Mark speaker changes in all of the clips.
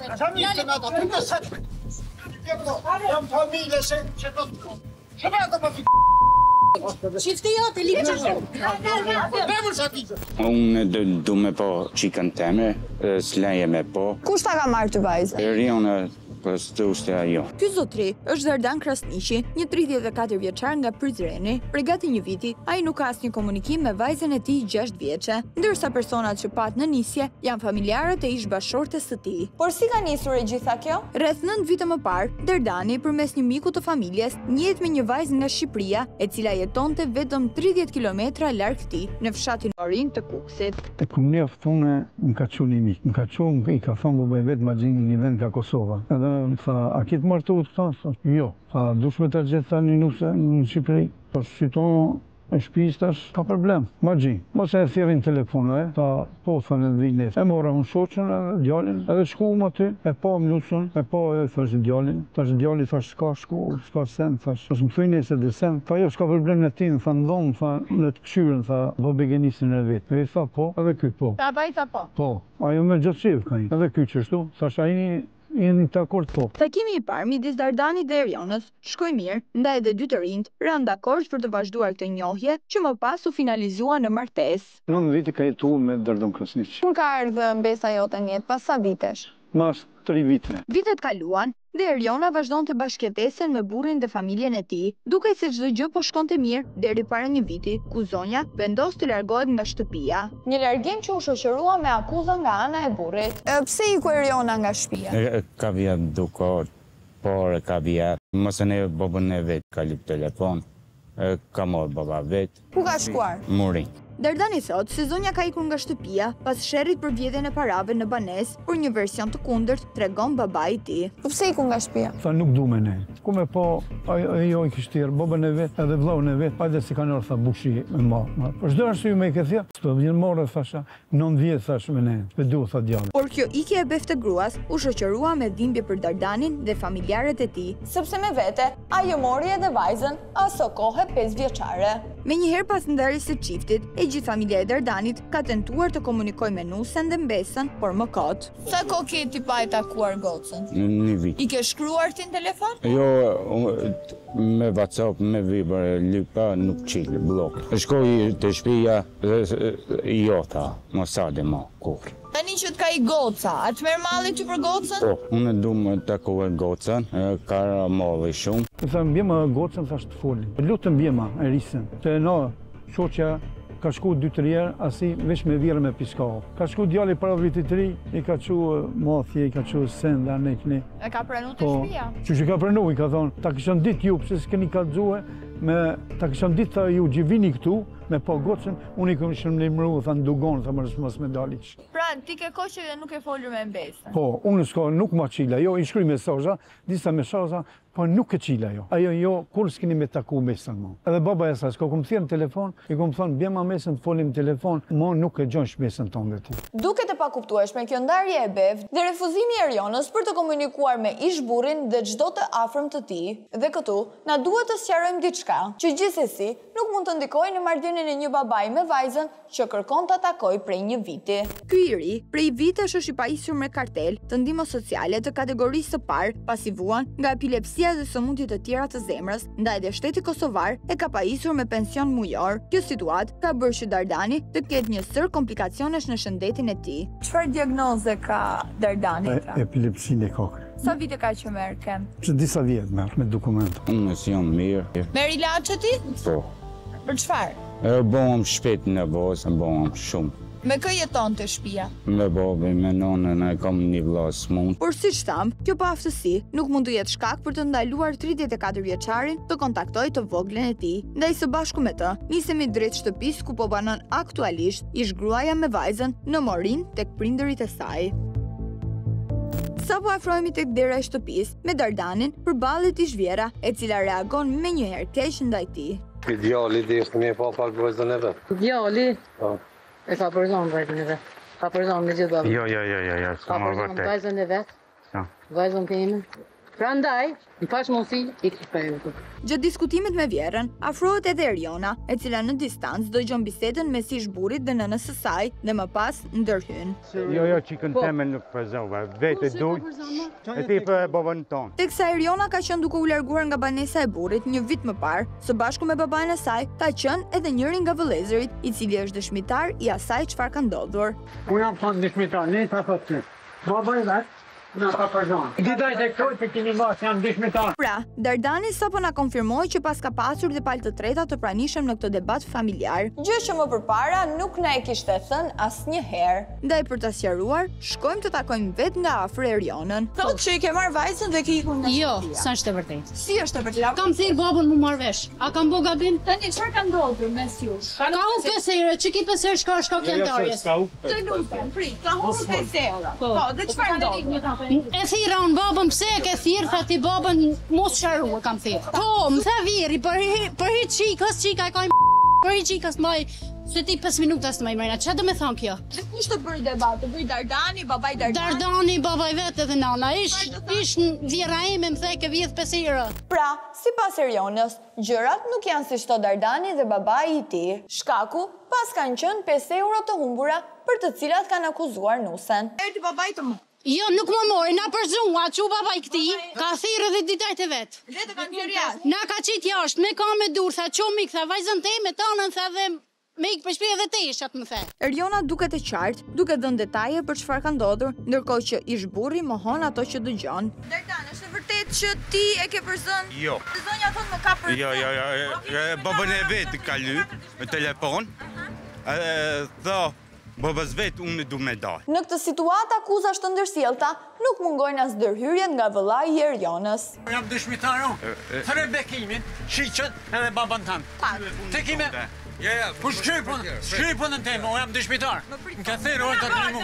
Speaker 1: Jam familje që do të... Që me ato më fi...
Speaker 2: Qifte jote, liqë
Speaker 3: Unë du me po qikën teme, s'leje me po.
Speaker 4: Kush ta ka marrë të vajzë?
Speaker 3: Riona Ustja jo.
Speaker 5: Ky zotri është Dardan Krasniqi, një 34 vjeçar nga Prizreni. Prej gati një viti, ai nuk ka asnjë komunikim me vajzën e tij 6 vjeçe, ndërsa personat që pat në nisje janë familjarët e ish bashortes së tij.
Speaker 4: Por si ka nisur e gjitha kjo?
Speaker 5: Rreth 9 vite më parë, Dardani përmes një miku të familjes njihet me një vajzë nga Shqipëria, e cila jetonte vetëm 30 kilometra larg këtij, në fshatin Orin të Kukësit.
Speaker 6: Te kumnia ftune më ka çuar një mik. Më ka çuar i ka thonë bëj vetë magjin një vend nga Kosova. Tha, a kitë martu të thanë? Jo. Tha, dush me të gjithë tha një nuse në Shqipëri. Tha, shqitonë e shpijës tash, ka problem. Magji. Mos e thjerrin telefonë, tha, po, tha në dhine. E mora unë shoqën edhe djalin, edhe shkuam aty, e pa më nusën, e pa e thash djalin. Thash djali, thash, s'ka shku, s'ka sen, thash, më thujnë se dhe sen. Tha, jo, s'ka problem në tim, tha, në dhomë, tha, në të këshyrën, tha, vo begenisin e vetë. E tha, po, edhe ky, po.
Speaker 5: Ta baj tha po.
Speaker 6: Po, ajo me gjatë qiv ka një. Edhe ky qështu, thash, jeni të akord po.
Speaker 5: Takimi i parë midis Dardanit dhe Erionës shkoi mirë, ndaj edhe dy të rinjt ranë dakord për të vazhduar këtë njohje, që më pas u finalizua në martesë.
Speaker 6: 9 vite ka jetuar me Dardan Krasniqi.
Speaker 4: Kur ka ardhur mbesa jote në jetë, pas sa vitesh?
Speaker 6: Mas 3 vite.
Speaker 5: Vitet kaluan dhe Eriona vazhdonte bashkëjetesën me burrin dhe familjen e tij, duke se çdo gjë po shkonte mirë deri para një viti, ku zonja vendos të largohet nga shtëpia.
Speaker 4: Një largim që u shoqërua me akuzën nga ana e burrit. Pse iku Eriona nga shtëpia?
Speaker 3: Ka vija dukot, por ka vija. Mos e ne babën e vet ka lip telefon. Ka marrë baba vet.
Speaker 4: Ku ka shkuar?
Speaker 3: Muri.
Speaker 5: Dardani thot se zonja ka ikur nga shtëpia pas sherrit për vjedhjen e parave në banesë, por një version të kundërt tregon babai i tij.
Speaker 4: Po pse iku nga shtëpia?
Speaker 6: Tha nuk du me ne. Ku me po, ajo i kishte babën e vet, edhe vllahun e vet, hajde se kanë orë tha bushi me ma. Por çdo arsye me ke thja, s'po vjen morë thasha, 9 vjet thash me ne. Me du tha djalli.
Speaker 5: Por kjo ikje e beftë gruas u shoqërua me dhimbje për Dardanin dhe familjarët e tij.
Speaker 4: Sepse me vete, ajo mori edhe vajzën, aso kohë 5 vjeçare.
Speaker 5: Menjëherë pas ndarjes së çiftit, e gjithë familja e Dardanit ka tentuar të komunikojë me nusen dhe mbesën, por më kot.
Speaker 2: Sa kohë ke ti pa e takuar gocën?
Speaker 3: Një vit.
Speaker 2: I ke shkruar ti në telefon?
Speaker 3: Jo, me WhatsApp, me Viber, lypa nuk qilë, blok. Shkoj të shtëpia dhe jo tha, mos sa dhe ma, kur.
Speaker 2: Tani që t'ka i goca, a të merr malli ty për gocën?
Speaker 3: Po, unë du me takoj gocën, ka malli shumë.
Speaker 6: Tha mbjema gocën thash të foli. Lutëm mbjema e risën. Se na shoqja ka shku 2-3 herë, asi veç me vjerë me piskallë. Ka shku djali para vitit të ri, i ka qu mathje, i ka qu senda, nekni.
Speaker 5: E ka pranu të shtëpia?
Speaker 6: Që ka pranu, i ka thonë, ta kishën ditë ju, pse s'keni ka dzue, ta kishën ditë tha ju gjivini këtu, me po gocën, unë i këm në mru, tha në dugon, tha mos me daliq.
Speaker 2: Pra, ti ke kohë që nuk e folur me mbesën?
Speaker 6: Po, unë nuk ma qila, jo, i shkruj mesazha, disa mesazha, po nuk e qila jo. Ajo jo, kur s'keni me taku mesën mo. Edhe baba e sa, s'ko kom thirë në telefon, i kom thonë, bjema mesën të folim telefon, mo nuk e gjonsh mesën tonë dhe ti.
Speaker 4: Duket e pakuptueshme kjo ndarje e bevë dhe refuzimi i Erionës për të komunikuar me ish burrin dhe çdo të afërm të tij. Dhe këtu, na duhet të sqarojmë diçka, që gjithsesi nuk mund të ndikojë në marrëdhënien e një babai me vajzën që kërkon ta takojë prej një viti.
Speaker 5: Ky i ri, prej vitesh është i pajisur me kartel të ndihmës sociale të kategorisë së parë, pasi vuan nga epilepsia dhe sëmundje të tjera të zemrës, ndaj dhe shteti kosovar e ka pajisur me pension mujor. Kjo situatë ka bërë që Dardani të ketë një sër komplikacionesh në shëndetin e tij.
Speaker 2: Çfarë diagnoze ka Dardani?
Speaker 6: Epilepsinë e kokë.
Speaker 2: Sa vite ka që merr kem?
Speaker 6: Që disa vjetë merr me dokument.
Speaker 3: Unë si jam mirë.
Speaker 2: Merr ilaçe ti?
Speaker 3: Po.
Speaker 2: Për çfarë?
Speaker 3: Bëhem shpejt në vozë, bëhem shumë.
Speaker 2: Me kë jeton të shtëpia?
Speaker 3: Me babën, me nonën, e kam një vëlla smund.
Speaker 5: Por siç tham, kjo pa aftësi nuk mund të jetë shkak për të ndaluar 34 vjeçarin të kontaktojë të voglën e tij. Ndaj së bashku me të, nisemi drejt shtëpisë ku po banon aktualisht ish gruaja me vajzën në Morin tek prindërit e saj. Sa po afrohemi tek dera e shtëpisë me Dardanin, përballet ish Vjera, e cila reagon menjëherë keq ndaj tij.
Speaker 7: Djali di fëmijë pa fal vajzën e vet.
Speaker 8: Djali?
Speaker 7: Po.
Speaker 8: E ka përzon vajzën e vet. Ka përzon me gjithë babën.
Speaker 3: Jo,
Speaker 8: ka përzon vajzën e vet.
Speaker 3: Ja.
Speaker 8: Vajzën time. Prandaj, në pash mundësi, i këshpejnë.
Speaker 5: Gjatë diskutimit me Vjerën, afrohet edhe Eriona, e cila në distancë dëgjon bisedën mes ish burrit dhe nënës së saj dhe më pas ndërhyn.
Speaker 3: Jo, çikën teme nuk përzova, vetë duj, e ti për babën tonë.
Speaker 5: Teksa Eriona ka qenë duke u larguar nga banesa e burrit një vit më parë, së bashku me babain e saj, ka qenë edhe njëri nga vëllezërit, i cili është dëshmitar i asaj çfarë ka ndodhur.
Speaker 6: Unë jam thonë dëshmitar, ne ta thotë. Baba i vetë, na pa përzon. Didaj të këtoj të kini mas, jam dëshmitar.
Speaker 5: Pra, Dardani sapo na konfirmoi që pas ka pasur dhe palë të treta të pranishëm në këtë debat familjar.
Speaker 4: Gjë që më përpara nuk na e kishte thënë asnjëherë.
Speaker 5: Ndaj për ta sqaruar, shkojmë të takojmë vetë nga afër Erionën.
Speaker 2: Thotë që i ke marrë vajzën dhe ke ikur nga
Speaker 9: Jo,
Speaker 2: shtëpia.
Speaker 9: sa është e vërtetë.
Speaker 2: Si është e vërtetë?
Speaker 9: Kam thirr babën mu marr vesh. A kam bo gabim?
Speaker 2: Tani çfarë ka ndodhur mes jush?
Speaker 9: Ka u pesere, që ki pesere shka kjantarjes.
Speaker 2: Të lutem, prit, ka humbur pesera. Po, dhe çfarë ndodhi?
Speaker 9: E thira unë babën, pse e ke thirr, tha ti babën, mos sharrua kam thirr. Po, më tha viri, për hi qikës, qika e ka për hi qikës maj, se ti 5 minuta së më i mrejna, që do me thonë kjo?
Speaker 2: Kush të bëri debat? Të bëri Dardani, babai Dardani?
Speaker 9: Dardani, babaj vetë edhe nana, ish vjera ime më the ke vjedh pesira.
Speaker 4: Pra, sipas Erionës, gjërat nuk janë si shto Dardani dhe babai i tij. Shkaku pas kanë qenë 5 euro të humbura për të cilat kanë akuzuar nusen.
Speaker 2: Erdi babai të më.
Speaker 9: Jo, nuk më mori, na përzua, që babaj këti, ka thirë edhe ditajt e vetë.
Speaker 2: Dhe të kanë qenë jashtë.
Speaker 9: Na ka qitë jashtë, me ka me dur, tha qomi, tha vajzën te, me tanën, tha dhe me ikë për shpje edhe te ishat, më the.
Speaker 5: Eriona duket e qartë, duke dhënë detaje për çfarë ka ndodhur, ndërkohë që ish burri mohon ato që dëgjon.
Speaker 2: Dardan, është e vërtetë që ti e ke përzën?
Speaker 3: Jo.
Speaker 2: Zonja thonë më ka përzën.
Speaker 3: Jo, babën e vetë ka ly, me telefon, tha, babës vetë unë du me dalë.
Speaker 4: Në këtë situatë akuzash të ndërsjellta nuk mungojnë as ndërhyrjet nga vëllai i Erionës.
Speaker 6: Jam dëshmitar unë. Thërë bekimin, shiqët edhe babën tanë. Të kime... Po shkrypën në temë, jam dëshmitar. Në ka thirë orë të një mu.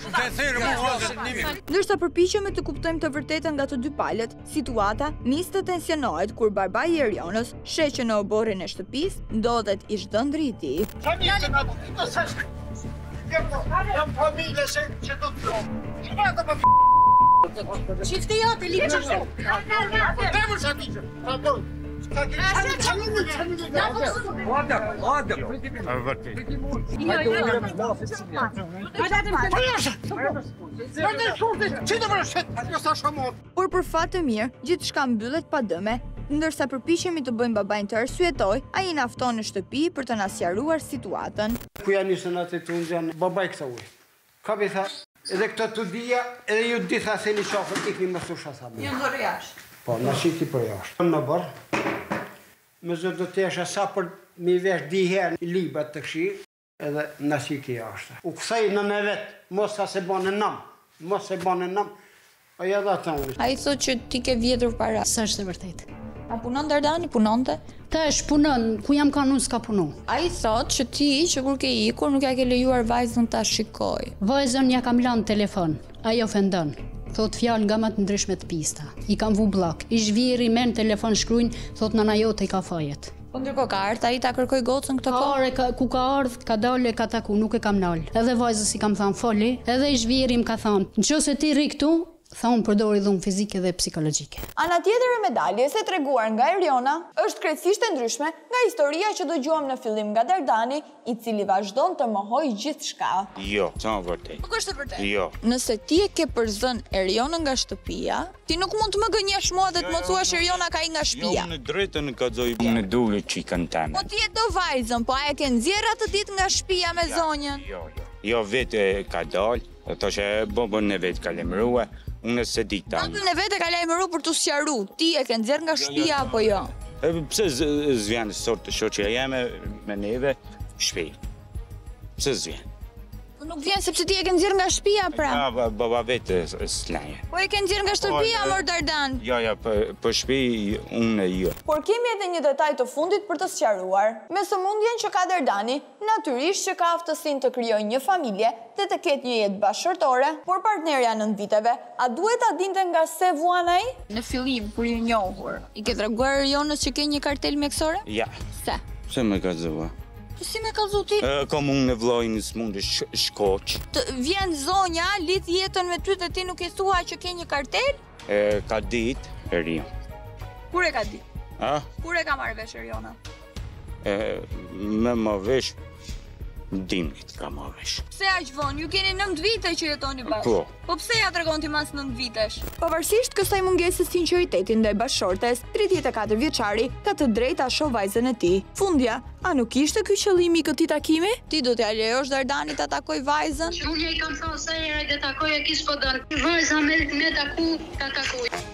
Speaker 6: Në ka thirë mu orë të një mu.
Speaker 5: Ndërsa përpiqemi të kuptojmë të vërtetën nga të dy palët, situata nis të tensionohet kur babai i Erionës sheh që në oborrin e shtëpisë ndodhet ishdëndri i tij.
Speaker 1: Jam familje që do të thonë. Shëpa do më
Speaker 2: Qifte jo të liqë që
Speaker 1: Temur që ati që. Radoj.
Speaker 5: Por për fat të mirë, gjithçka mbyllet pa dëme, ndërsa përpiqemi të bëjmë babain të arsyetoj, ai na fton në shtëpi për të na sqaruar situatën.
Speaker 10: Ku janë nisën atë të unë janë babaj kësa ujë. Ka bi tha, edhe këto të dhja, edhe ju di tha se një qafër ikni më susha sa më.
Speaker 2: Një ndorë jashtë.
Speaker 10: Po, në shiti për jashtë. Në bërë, me zë do të esha sa për mi vesh diherë libat të kshi, edhe në shiti jashtë. U kësaj në me vetë, mos sa se bane nëmë, a ja da të unë.
Speaker 2: Ai thotë që ti ke vjedhur para.
Speaker 9: Sa është e vërtetë.
Speaker 2: A punon Dardani, punonte?
Speaker 9: Tash punon, ku jam ka unë s'ka punu.
Speaker 2: Ai thotë që ti, që kur ke ikur, nuk ja ke lejuar vajzën ta shikoj.
Speaker 9: Vajzën ja kam lanë telefon, ai ofendon. Thot fjalë nga më të ndryshme të pista. I kam vu blok. Ish vjeri me në telefon shkruajnë, thot nëna jote i ka fajet.
Speaker 2: Po ndërkohë ka ardhur ai ta kërkoj gocën këtë kohë?
Speaker 9: Ku ka ardhur, ka dalë, ka taku, nuk e kam nal. Edhe vajzës i kam thënë foli, edhe ish vjeri më ka thënë, nëse ti rri këtu, thonë përdori dhunë fizike dhe psikologjike.
Speaker 4: Ana tjetër e medaljes e treguar nga Eriona është krejtësisht e ndryshme nga historia që dëgjuam në fillim nga Dardani, i cili vazhdon të mohojë gjithçka.
Speaker 3: Jo, sa vërtet.
Speaker 2: Nuk është e vërtetë.
Speaker 3: Jo.
Speaker 2: Nëse ti e ke përzën Erionën nga shtëpia, ti nuk mund të më gënjesh mua dhe të më thuash Eriona ka i nga shtëpia.
Speaker 3: Jo, në drejtën e kallzoj në duli çikën teme.
Speaker 2: Po ti e do vajzën, po a e ke nxjerr atë ditë nga shtëpia me zonjën?
Speaker 3: Jo, vetë ka dalë, thoshë babën e vetë ka lemërua. Unë se di tani.
Speaker 2: Babën e vetë ka lajmëruar për të sqaru. Ti e ke nxjerr nga shtëpia apo jo?
Speaker 3: Pse zvjen sot shoqja jeme me neve shpejt. Pse zvjen?
Speaker 2: Nuk vjen sepse ti e ke nxjerr nga shtëpia pra.
Speaker 3: Ja, baba vetë s'laje.
Speaker 2: Po e ke nxjerr nga shtëpia mor Dardan.
Speaker 3: Jo, për shtëpi unë jo.
Speaker 4: Por kemi edhe një detaj të fundit për të sqaruar. Me sëmundjen që ka Dardani, natyrisht që ka aftësinë të krijojë një familje dhe të ketë një jetë bashkërtore, por partnerja 9 viteve, a duhet ta dinte nga se vuan ai?
Speaker 2: Në fillim kur i njohur, i ke treguar Erionës që ke një kartel mjekësore?
Speaker 3: Ja.
Speaker 2: Se?
Speaker 3: Pse më ka zëva?
Speaker 2: Si me ka zuti?
Speaker 3: Kom unë në vlojnë s'mund shkoq.
Speaker 2: Vjen zonja, lidh jetën me ty dhe ti nuk i thua që ke një kartel?
Speaker 3: Ka ditë Erion.
Speaker 2: Kur e ka di?
Speaker 3: A?
Speaker 2: Kur e ka marrë vesh Eriona?
Speaker 3: Me më vesh, dimnit ka më vesh.
Speaker 2: Pse aq vonë? Ju keni 9 vite që jetoni bashkë.
Speaker 3: Po.
Speaker 2: Po pse ja tregon ti mas 9 vitesh?
Speaker 4: Pavarësisht kësaj mungesës sinqeritetit ndaj bashkëshortes, 34 vjeçari ka të drejtë ta shoh vajzën e tij. Fundja, a nuk ishte ky qëllimi i këtij takimi?
Speaker 2: Ti do t'ja lejosh Dardanit ta takoj vajzën?
Speaker 9: Unë i kam thënë se herë të takoj e kish po don. Vajza me taku, ta takoj.